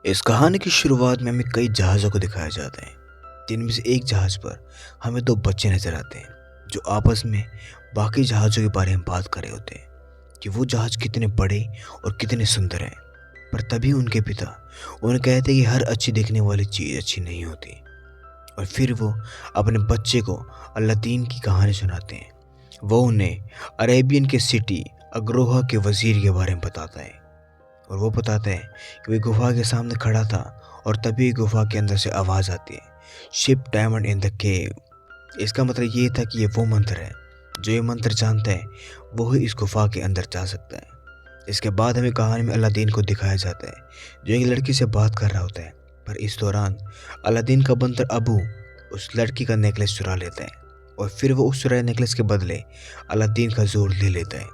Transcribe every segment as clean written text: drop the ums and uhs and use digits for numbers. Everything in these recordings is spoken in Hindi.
इस कहानी की शुरुआत में हमें कई जहाज़ों को दिखाया जाता है, जिनमें से एक जहाज़ पर हमें दो बच्चे नजर आते हैं, जो आपस में बाकी जहाज़ों के बारे में बात कर रहे होते हैं कि वो जहाज़ कितने बड़े और कितने सुंदर हैं। पर तभी उनके पिता उन्हें कहते हैं कि हर अच्छी दिखने वाली चीज़ अच्छी नहीं होती। और फिर वो अपने बच्चे को अलादीन की कहानी सुनाते हैं। वो उन्हें अरेबियन के सिटी अग्रोहा के वज़ीर के बारे में बताता है, और वो बताता है कि वह गुफा के सामने खड़ा था और तभी गुफा के अंदर से आवाज़ आती है, ship diamond in the cave. इसका मतलब ये था कि ये वो मंत्र है, जो ये मंत्र जानता है वो ही इस गुफा के अंदर जा सकता है। इसके बाद हमें कहानी में अलादीन को दिखाया जाता है, जो एक लड़की से बात कर रहा होता है। पर इस दौरान अलादीन का बंदर अबू उस लड़की का नेकलेस चुरा लेता है, और फिर वो उस चुराए नेकलेस के बदले अलादीन का जोर ले लेता है।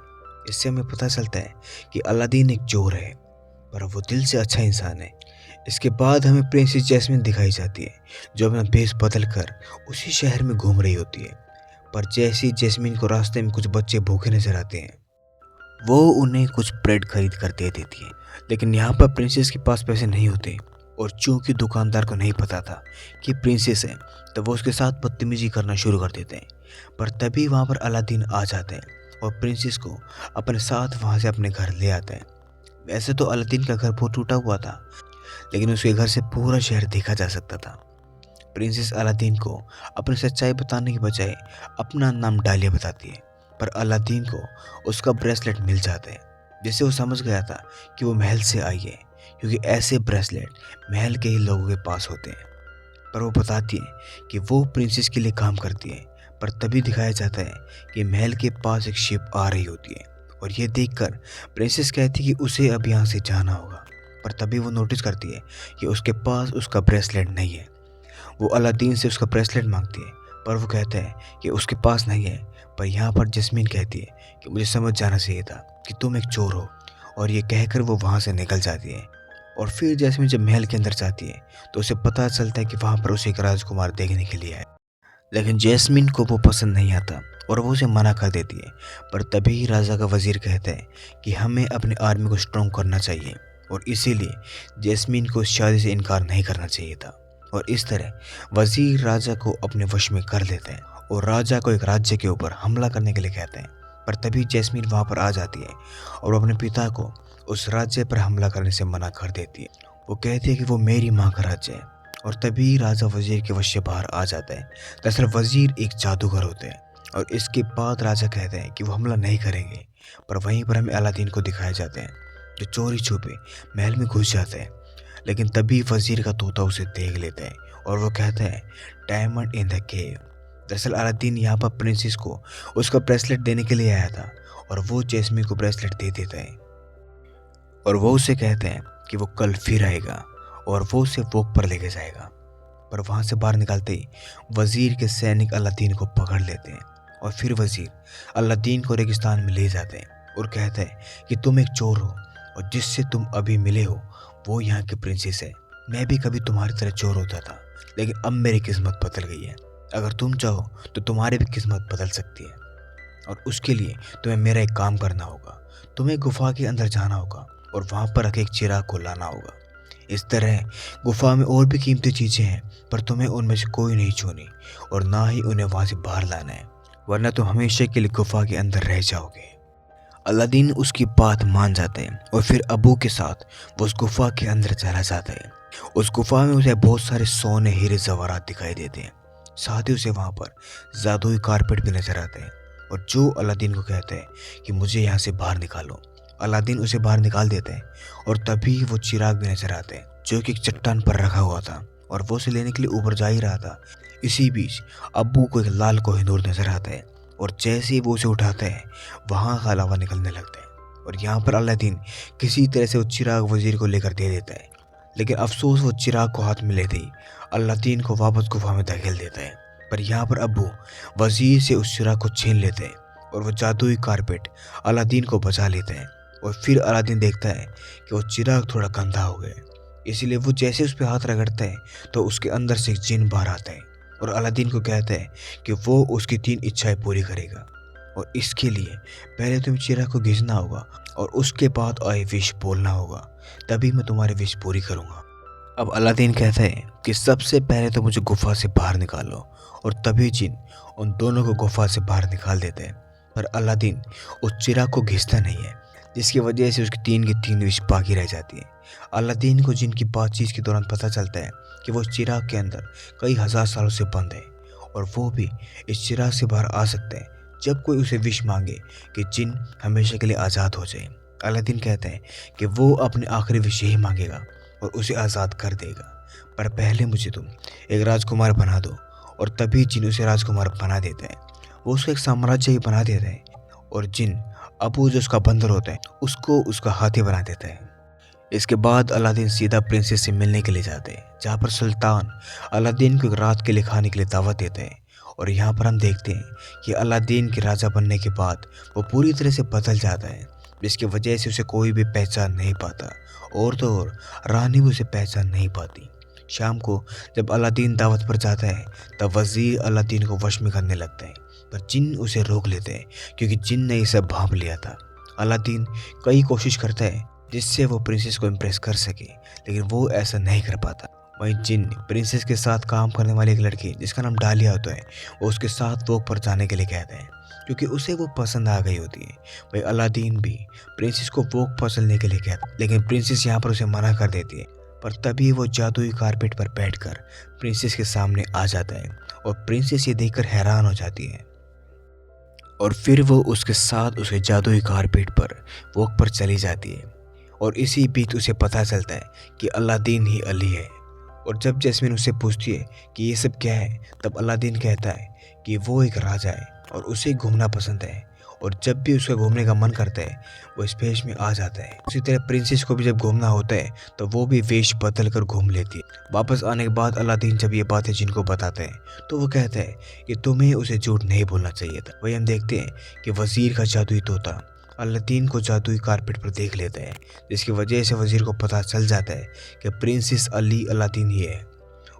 इससे हमें पता चलता है कि अलादीन एक चोर है, पर वो दिल से अच्छा इंसान है। इसके बाद हमें प्रिंसेस जैस्मिन दिखाई जाती है, जो अपना भेष बदल कर उसी शहर में घूम रही होती है। पर जैसे ही जैस्मिन को रास्ते में कुछ बच्चे भूखे नजर आते हैं, वो उन्हें कुछ ब्रेड खरीद कर दे देती है। लेकिन यहाँ पर प्रिंसेस के पास पैसे नहीं होते, और चूंकि दुकानदार को नहीं पता था कि प्रिंसेस है, तो वो उसके साथ बदतमीजी करना शुरू कर देते हैं। पर तभी वहाँ पर अलादीन आ जाते हैं और प्रिंसेस को अपने साथ वहाँ से अपने घर ले आते हैं। वैसे तो अलादीन का घर बहुत टूटा हुआ था, लेकिन उसके घर से पूरा शहर देखा जा सकता था। प्रिंसेस अलादीन को अपनी सच्चाई बताने के बजाय अपना नाम डालिया बताती है, पर अलादीन को उसका ब्रेसलेट मिल जाता है, जिससे वो समझ गया था कि वो महल से आई है, क्योंकि ऐसे ब्रेसलेट महल के ही लोगों के पास होते हैं। पर वो बताती है कि वो प्रिंसेस के लिए काम करती है। पर तभी दिखाया जाता है कि महल के पास एक शिप आ रही होती है, और ये देखकर प्रिंसेस कहती है कि उसे अब यहाँ से जाना होगा। पर तभी वो नोटिस करती है कि उसके पास उसका ब्रेसलेट नहीं है। वो अलादीन से उसका ब्रेसलेट मांगती है, पर वो कहता है कि उसके पास नहीं है। पर यहाँ पर जस्मीन कहती है कि मुझे समझ जाना चाहिए था कि तुम एक चोर हो, और ये कहकर वो वहाँ से निकल जाती है। और फिर जैस्मिन जब महल के अंदर जाती है, तो उसे पता चलता है कि वहाँ पर उसे एक राजकुमार देखने के लिए है। लेकिन जैस्मिन को वो पसंद नहीं आता, और वो उसे मना कर देती है। पर तभी राजा का वजीर कहता है कि हमें अपनी आर्मी को स्ट्रॉन्ग करना चाहिए, और इसीलिए जैस्मिन को इस शादी से इनकार नहीं करना चाहिए था। और इस तरह वजीर राजा को अपने वश में कर लेते हैं, और राजा को एक राज्य के ऊपर हमला करने के लिए कहते हैं। पर तभी जैस्मिन वहाँ पर आ जाती है, और अपने पिता को उस राज्य पर हमला करने से मना कर देती है। वो कहती है कि वो मेरी माँ का राज्य है। और तभी राजा वजीर के वश से बाहर आ जाता है। दरअसल वजीर एक जादूगर होते हैं, और इसके बाद राजा कहते हैं कि वो हमला नहीं करेंगे। पर वहीं पर हमें अलादीन को दिखाया जाते हैं, जो चोरी छुपे महल में घुस जाते हैं। लेकिन तभी वजीर का तोता उसे देख लेता है, और वो कहता है, डायमंड इन द केव। दरअसल अलादीन यहाँ पर प्रिंसेस को उसका ब्रेसलेट देने के लिए आया था, और वो जैस्मिन को ब्रेसलेट दे देता है, और वो उसे कहते हैं कि वो कल फिर आएगा और वो उसे वोक पर लेके जाएगा। पर वहाँ से बाहर निकलते ही वजीर के सैनिक अलादीन को पकड़ लेते हैं, और फिर वजीर अलादीन को रेगिस्तान में ले जाते हैं और कहते हैं कि तुम एक चोर हो, और जिससे तुम अभी मिले हो वो यहाँ की प्रिंसेस है। मैं भी कभी तुम्हारी तरह चोर होता था, लेकिन अब मेरी किस्मत बदल गई है। अगर तुम चाहो तो तुम्हारी भी किस्मत बदल सकती है, और उसके लिए तुम्हें मेरा एक काम करना होगा। तुम्हें गुफा के अंदर जाना होगा, और वहाँ पर रखे एक चिराग को लाना होगा। इस तरह गुफा में और भी कीमती चीज़ें हैं, पर तुम्हें उनमें से कोई नहीं छूनी, और ना ही उन्हें वहाँ से बाहर लाना है, वरना तुम हमेशा के लिए गुफा के अंदर रह जाओगे। अलादीन उसकी बात मान जाते हैं, और फिर अबू के साथ वो उस गुफा के अंदर चला जाता है। उस गुफा में उसे बहुत सारे सोने हीरे जवाहरात दिखाई देते हैं। साथ ही उसे वहाँ पर जादुई कारपेट भी नजर आते हैं, और जो अलादीन को कहते हैं कि मुझे यहाँ से बाहर निकालो। अलादीन उसे बाहर निकाल देते हैं, और तभी वो चिराग भी नजर आते हैं, जो कि एक चट्टान पर रखा हुआ था, और वो उसे लेने के लिए ऊपर जा ही रहा था। इसी बीच अब्बू को एक लाल कोहिनूर नजर आता है, और जैसे ही वो उसे उठाता है, वहाँ का लावा निकलने लगता है। और यहाँ पर अलादीन किसी तरह से वो चिराग वजीर को लेकर दे देता है। लेकिन अफसोस, वो चिराग को हाथ में लेते ही अलादीन को वापस गुफा में धकेल देता है। पर यहाँ पर अब्बू वजीर से उस चिराग को छीन लेते हैं, और वो जादुई कारपेट अलादीन को बचा लेते हैं। और फिर अलादीन देखता है कि वो चिराग थोड़ा गंदा हो गया है, इसीलिए वो जैसे उस पर हाथ रगड़ता है, तो उसके अंदर से एक जिन बाहर आता है, और अलादीन को कहता है कि वो उसकी 3 इच्छाएं पूरी करेगा। और इसके लिए पहले तुम्हें चिराग को घिसना होगा, और उसके बाद आई विश बोलना होगा, तभी मैं तुम्हारी विश पूरी करूँगा। अब अलादीन कहता है कि सबसे पहले तो मुझे गुफा से बाहर निकालो, और तभी जिन उन दोनों को गुफा से बाहर निकाल देते हैं। पर अलादीन उस चिराग को घिसता नहीं है, जिसकी वजह से उसकी 3 की 3 विश बाकी रह जाती है। अलादीन को जिन की बातचीत के दौरान पता चलता है कि वो इस चिराग के अंदर कई हजार सालों से बंद है, और वो भी इस चिराग से बाहर आ सकता है जब कोई उसे विश मांगे कि जिन हमेशा के लिए आज़ाद हो जाए। अलादीन कहता है कि वो अपने आखिरी विश यही मांगेगा और उसे आज़ाद कर देगा, पर पहले मुझे तुम एक राजकुमार बना दो। और तभी जिन उसे राजकुमार बना देता है। वो उसका एक साम्राज्य ही बना देता है, और जिन अबू जो उसका बंदर होता है उसको उसका हाथी बना देता है। इसके बाद अलादीन सीधा प्रिंसेस से मिलने के लिए जाते हैं, जहाँ पर सुल्तान अलादीन को एक रात के लिए खाने के लिए दावत देते हैं। और यहाँ पर हम देखते हैं कि अलादीन के राजा बनने के बाद वो पूरी तरह से बदल जाता है, जिसकी वजह से उसे कोई भी पहचान नहीं पाता, और तो और रानी भी उसे पहचान नहीं पाती। शाम को जब अलादीन दावत पर जाता है तब वजीर अलादीन को वश में करने लगता है, पर जिन उसे रोक लेते हैं क्योंकि जिन ने ये सब भांप लिया था। अलादीन कई कोशिश करता है जिससे वो प्रिंसेस को इम्प्रेस कर सके, लेकिन वो ऐसा नहीं कर पाता। वहीं जिन प्रिंसेस के साथ काम करने वाली एक लड़की जिसका नाम डालिया होता है, वो उसके साथ वॉक पर जाने के लिए कहते हैं क्योंकि उसे वो पसंद आ गई होती है। वही अलादीन भी प्रिंसेस को वॉक पर चलने के लिए कहता है, लेकिन प्रिंसेस यहाँ पर उसे मना कर देती है। पर तभी वो जादुई कारपेट पर बैठकर प्रिंसेस के सामने आ जाता है, और प्रिंसेस ये देखकर हैरान हो जाती है, और फिर वो उसके साथ उसके जादुई कारपेट पर वॉक पर चली जाती है। और इसी बीच उसे पता चलता है कि अलादीन ही अली है। और जब जैस्मीन उससे पूछती है कि ये सब क्या है, तब अलादीन कहता है कि वो एक राजा है और उसे घूमना पसंद है, और जब भी उसका घूमने का मन करता है वो इस वेश में आ जाता है। उसी तरह प्रिंसेस को भी जब घूमना होता है तो वो भी वेश बदल कर घूम लेती है। वापस आने के बाद अलादीन जब ये बातें जिनको बताते हैं तो वो कहता है कि तुम्हें उसे झूठ नहीं बोलना चाहिए था। वही हम देखते हैं कि वजीर का जादुई तोता अलादीन को जादुई कारपेट पर देख लेता है, जिसकी वजह से वजीर को पता चल जाता है कि प्रिंसेस अली अलादीन ही है,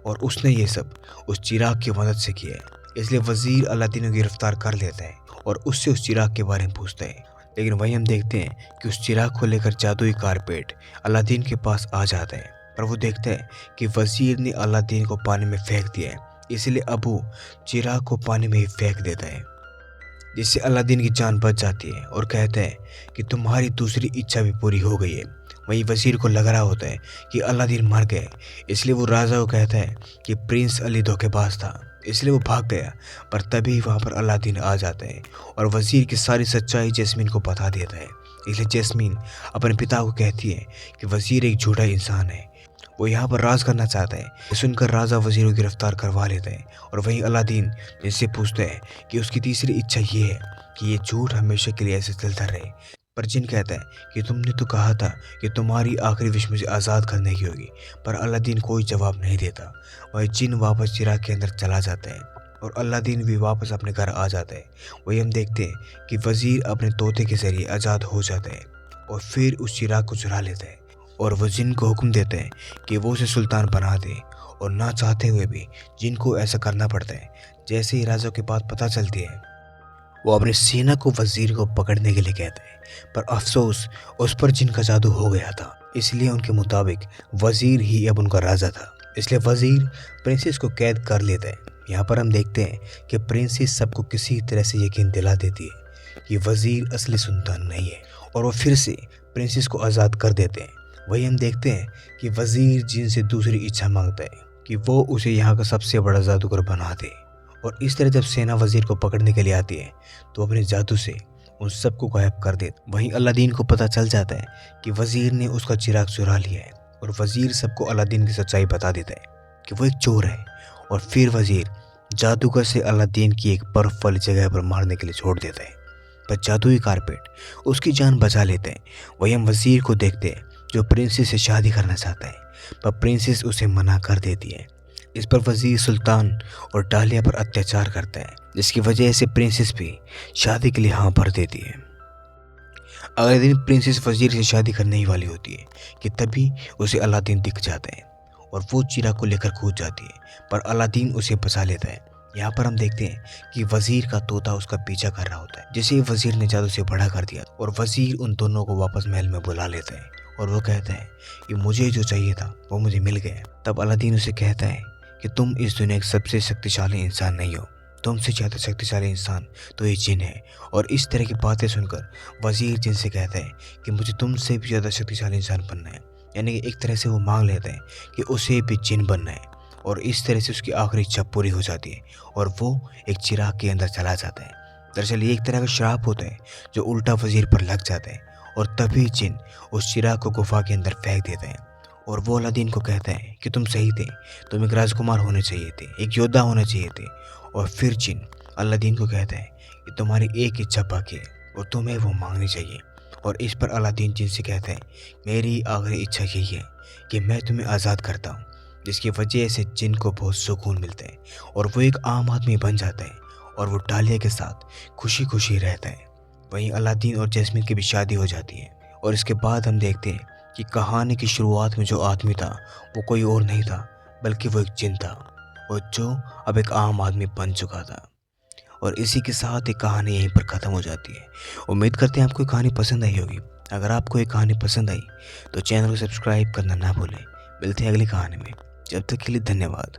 और उसने ये सब उस चिराग की मदद से किया है। इसलिए वजीर अलादीन को गिरफ्तार कर लेता है और उससे उस चिराग के बारे में पूछता है। लेकिन वहीं हम देखते हैं कि उस चिराग को लेकर जादुई कारपेट अलादीन के पास आ जाता है, पर वो देखता है कि वजीर ने अलादीन को पानी में फेंक दिया है। इसलिए अबू चिराग को पानी में ही फेंक देता है, जिससे अलादीन की जान बच जाती है, और कहता है कि तुम्हारी दूसरी इच्छा भी पूरी हो गई है। वहीं वजीर को लग रहा होता है कि अलादीन मर गए, इसलिए वो राजा को कहता है कि प्रिंस अली धोखेबाज था, इसलिए वो भाग गया। पर तभी वहाँ पर अलादीन आ जाता है और वजीर की सारी सच्चाई जैस्मीन को बता देता है। इसलिए जैस्मीन अपने पिता को कहती है कि वजीर एक झूठा इंसान है, वो यहाँ पर राज करना चाहता है। ये सुनकर राजा वजीर को गिरफ्तार करवा लेता है, और वहीं अलादीन जिससे पूछता है कि उसकी तीसरी इच्छा ये है कि ये झूठ हमेशा के लिए ऐसे चलता रहे। पर जिन कहता है कि तुमने तो कहा था कि तुम्हारी आखिरी विश मुझे आज़ाद करने की होगी, पर अलादीन कोई जवाब नहीं देता। वही जिन वापस चिराग के अंदर चला जाता है, और अलादीन भी वापस अपने घर आ जाता है। वही हम देखते हैं कि वजीर अपने तोते के जरिए आज़ाद हो जाता है, और फिर उस चिराग को चुरा लेता है, और वो जिन को हुक्म देते हैं कि वो उसे सुल्तान बना दे, और ना चाहते हुए भी जिन को ऐसा करना पड़ता है। जैसे ही राजा के बात पता चलती है, वो अपनी सेना को वजीर को पकड़ने के लिए कहता है, पर अफसोस उस पर जिन का जादू हो गया था, इसलिए उनके मुताबिक वजीर ही अब उनका राजा था। इसलिए वजीर प्रिंसेस को कैद कर लेता है। यहाँ पर हम देखते हैं कि प्रिंसेस सबको किसी तरह से यकीन दिला देती है कि वजीर असली सुल्तान नहीं है, और वो फिर से प्रिंसेस को आज़ाद कर देते हैं। वही हम देखते हैं कि वजीर जिन से दूसरी इच्छा मांगता है कि वो उसे यहाँ का सबसे बड़ा जादूगर बना दे। और इस तरह जब सेना वजीर को पकड़ने के लिए आती है तो अपने जादू से उन सबको गायब कर देता। वहीं अलादीन को पता चल जाता है कि वजीर ने उसका चिराग चुरा लिया है, और वजीर सबको अलादीन की सच्चाई बता देता है कि वो एक चोर है। और फिर वजीर जादूगर से अलादीन की एक बर्फ वाली जगह पर मारने के लिए छोड़ देता है, पर जादुई कारपेट उसकी जान बचा लेते हैं। वही हम वजीर को देखते हैं जो प्रिंसेस से शादी करना चाहता है, पर प्रिंसेस उसे मना कर देती है। इस पर वजीर सुल्तान और डालिया पर अत्याचार करता है, जिसकी वजह से प्रिंसेस भी शादी के लिए हाँ भर देती है। अगले दिन प्रिंसेस वजीर से शादी करने ही वाली होती है कि तभी उसे अलादीन दिख जाता है, और वो चिराग को लेकर कूद जाती है, पर अलादीन उसे बचा लेता है। यहाँ पर हम देखते हैं कि वजीर का तोता उसका पीछा कर रहा होता है, जिसे वजीर ने जादू से बड़ा कर दिया, और वजीर उन दोनों को वापस महल में बुला लेता है और वो कहता है कि मुझे जो चाहिए था वो मुझे मिल गया। तब अलादीन उसे कहता है कि तुम इस दुनिया के सबसे शक्तिशाली इंसान नहीं हो, तुमसे ज़्यादा शक्तिशाली इंसान तो ये जिन है। और इस तरह की बातें सुनकर वज़ीर जिन से कहता है कि मुझे तुमसे भी ज़्यादा शक्तिशाली इंसान बनना है। यानी कि एक तरह से वो मांग लेता है कि उसे भी जिन बनना है। और इस तरह से उसकी आखिरी इच्छा पूरी हो जाती है और वो एक चिराग के अंदर चला जाता है। दरअसल ये एक तरह का श्राप होता है जो उल्टा वज़ीर पर लग जाता है और तभी जिन उस चिराग को गुफा के अंदर फेंक देता है। और वो अलादीन को कहता है कि तुम सही थे, तुम एक राजकुमार होने चाहिए थे, एक योद्धा होने चाहिए थे। और फिर जिन अलादीन को कहता है कि तुम्हारी एक इच्छा बाकी है और तुम्हें वो मांगनी चाहिए। और इस पर अलादीन जिन से कहता है मेरी आखिरी इच्छा यही है कि मैं तुम्हें आज़ाद करता हूँ, जिसकी वजह से जिन को बहुत सुकून मिलता है और वो एक आम आदमी बन जाता है और वो डालिया के साथ खुशी खुशी रहता है। वहीं अलादीन और जैस्मिन की भी शादी हो जाती है। और इसके बाद हम देखते हैं कि कहानी की शुरुआत में जो आदमी था वो कोई और नहीं था बल्कि वो एक जिन था और जो अब एक आम आदमी बन चुका था। और इसी के साथ ये कहानी यहीं पर ख़त्म हो जाती है। उम्मीद करते हैं आपको ये कहानी पसंद आई होगी। अगर आपको ये कहानी पसंद आई तो चैनल को सब्सक्राइब करना ना भूलें। मिलते हैं अगली कहानी में, जब तक के लिए धन्यवाद।